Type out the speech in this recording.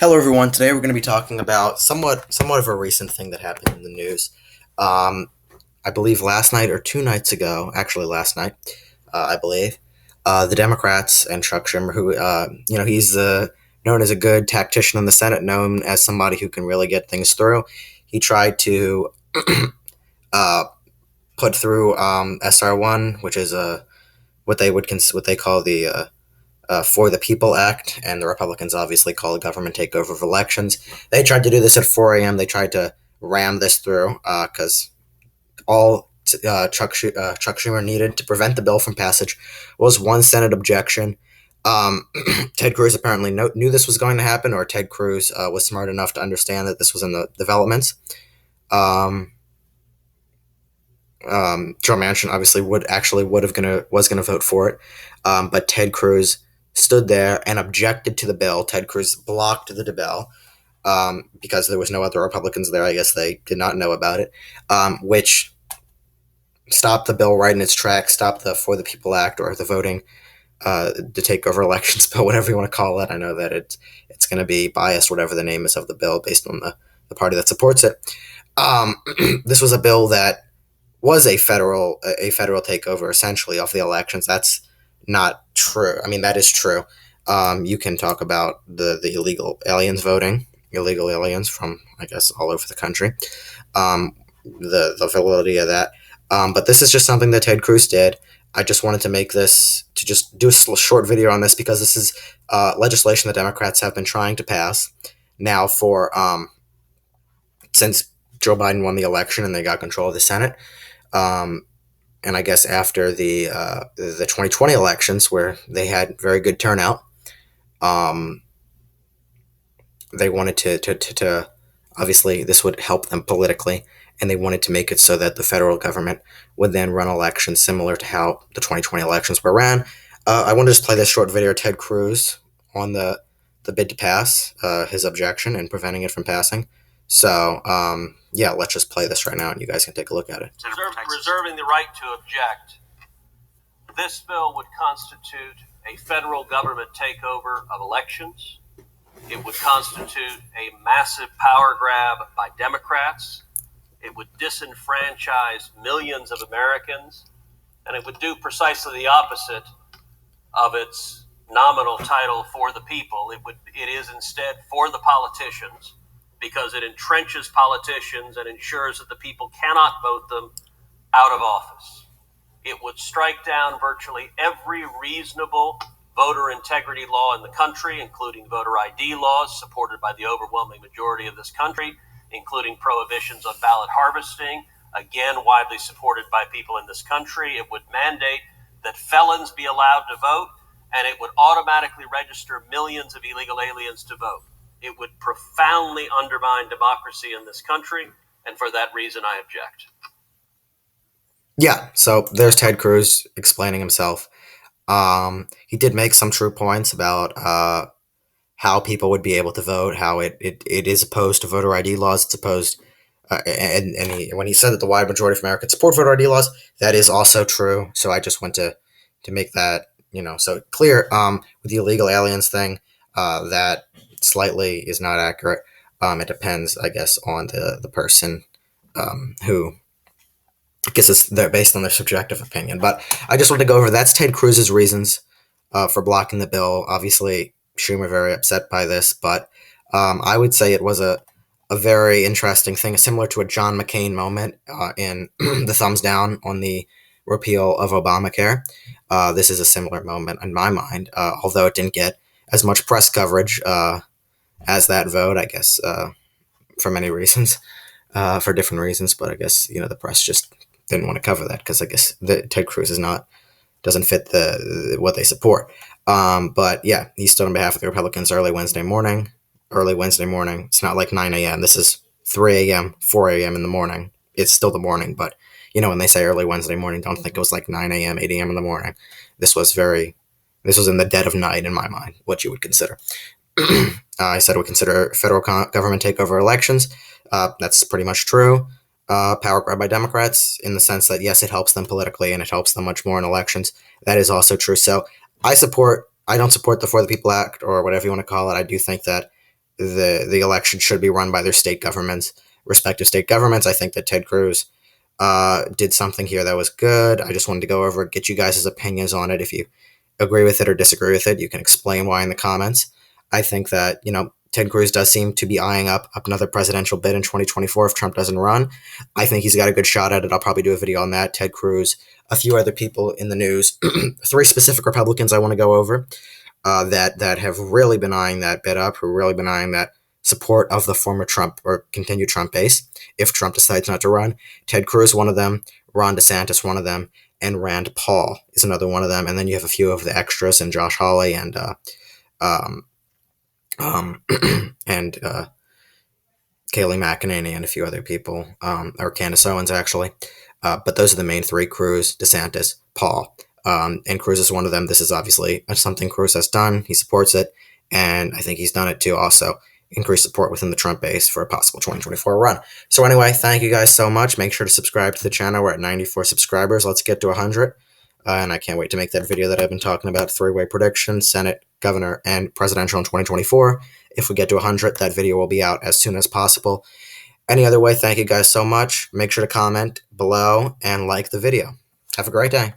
Hello, everyone. Today we're going to be talking about somewhat of a recent thing that happened in the news. Um, I believe last night or 2 nights ago, actually last night, I believe, the Democrats and Chuck Schumer, who he's known as a good tactician in the Senate, known as somebody who can really get things through. He tried to uh, put through SR1, which is what they call the For the People Act, and the Republicans obviously call it government takeover of elections. They tried to do this at 4 a.m. They tried to ram this through because all Chuck Schumer needed to prevent the bill from passage was one Senate objection. Ted Cruz apparently knew this was going to happen, or Ted Cruz was smart enough to understand that this was in the developments. Joe Manchin obviously was gonna vote for it, but Ted Cruz stood there and objected to the bill. Ted Cruz blocked the bill because there was no other Republicans there. I guess they did not know about it, which stopped the bill right in its tracks, stopped the For the People Act, or the voting to take over elections bill, whatever you want to call it. I know that it's going to be biased, whatever the name is of the bill, based on the party that supports it. This was a bill that was a federal takeover essentially of the elections. That's not true. I mean, that is true. You can talk about the illegal aliens voting, illegal aliens from, I guess, all over the country, the validity of that. But this is just something that Ted Cruz did. I just wanted to just do a short video on this because this is legislation the Democrats have been trying to pass now for since Joe Biden won the election and they got control of the Senate. And I guess after the 2020 elections, where they had very good turnout, they wanted to obviously this would help them politically, and they wanted to make it so that the federal government would then run elections similar to how the 2020 elections were ran. I want to just play this short video of Ted Cruz on the bid to pass, his objection and preventing it from passing. So, let's just play this right now, and you guys can take a look at it. Reserving the right to object. This bill would constitute a federal government takeover of elections. It would constitute a massive power grab by Democrats. It would disenfranchise millions of Americans, and it would do precisely the opposite of its nominal title, For the People. It is instead for the politicians, because it entrenches politicians and ensures that the people cannot vote them out of office. It would strike down virtually every reasonable voter integrity law in the country, including voter ID laws supported by the overwhelming majority of this country, including prohibitions on ballot harvesting, again, widely supported by people in this country. It would mandate that felons be allowed to vote, and it would automatically register millions of illegal aliens to vote. It would profoundly undermine democracy in this country, and for that reason, I object. Yeah, so there's Ted Cruz explaining himself. He did make some true points about how people would be able to vote, how it is opposed to voter ID laws. It's opposed, when he said that the wide majority of Americans support voter ID laws, that is also true. So I just want to make that so clear. With the illegal aliens thing, that slightly is not accurate. It depends, I guess, on the person who, I guess it's based on their subjective opinion. But I just want to go over, that's Ted Cruz's reasons for blocking the bill. Obviously, Schumer very upset by this, but I would say it was a very interesting thing, similar to a John McCain moment in the thumbs down on the repeal of Obamacare. This is a similar moment in my mind, although it didn't get as much press coverage as that vote, I guess, for many reasons, for different reasons. But I guess, the press just didn't want to cover that because I guess Ted Cruz doesn't fit what they support. But yeah, he stood on behalf of the Republicans early Wednesday morning. It's not like 9 a.m. This is 3 a.m., 4 a.m. in the morning. It's still the morning, but when they say early Wednesday morning, don't think it was like 9 a.m., 8 a.m. in the morning. This was in the dead of night in my mind, what you would consider. I said we consider federal government takeover elections. That's pretty much true. Power grab by Democrats, in the sense that, yes, it helps them politically and it helps them much more in elections. That is also true. So I don't support the For the People Act, or whatever you want to call it. I do think that the election should be run by their state governments, respective state governments. I think that Ted Cruz did something here that was good. I just wanted to go over, get you guys' opinions on it. If you agree with it or disagree with it, you can explain why in the comments. I think that, Ted Cruz does seem to be eyeing up another presidential bid in 2024 if Trump doesn't run. I think he's got a good shot at it. I'll probably do a video on that. Ted Cruz, a few other people in the news, three specific Republicans I want to go over that have really been eyeing that bid up, who have really been eyeing that support of the former Trump or continued Trump base if Trump decides not to run. Ted Cruz, one of them. Ron DeSantis, one of them. And Rand Paul is another one of them. And then you have a few of the extras, and Josh Hawley and and Kayleigh McEnany and a few other people, or Candace Owens actually. But those are the main three: Cruz, DeSantis, Paul. And Cruz is one of them. This is obviously something Cruz has done. He supports it, and I think he's done it to also increase support within the Trump base for a possible 2024 run. So anyway, thank you guys so much. Make sure to subscribe to the channel. We're at 94 subscribers. Let's get to 100. And I can't wait to make that video that I've been talking about, three-way prediction, Senate, governor, and presidential in 2024. If we get to 100, that video will be out as soon as possible. Any other way, thank you guys so much. Make sure to comment below and like the video. Have a great day.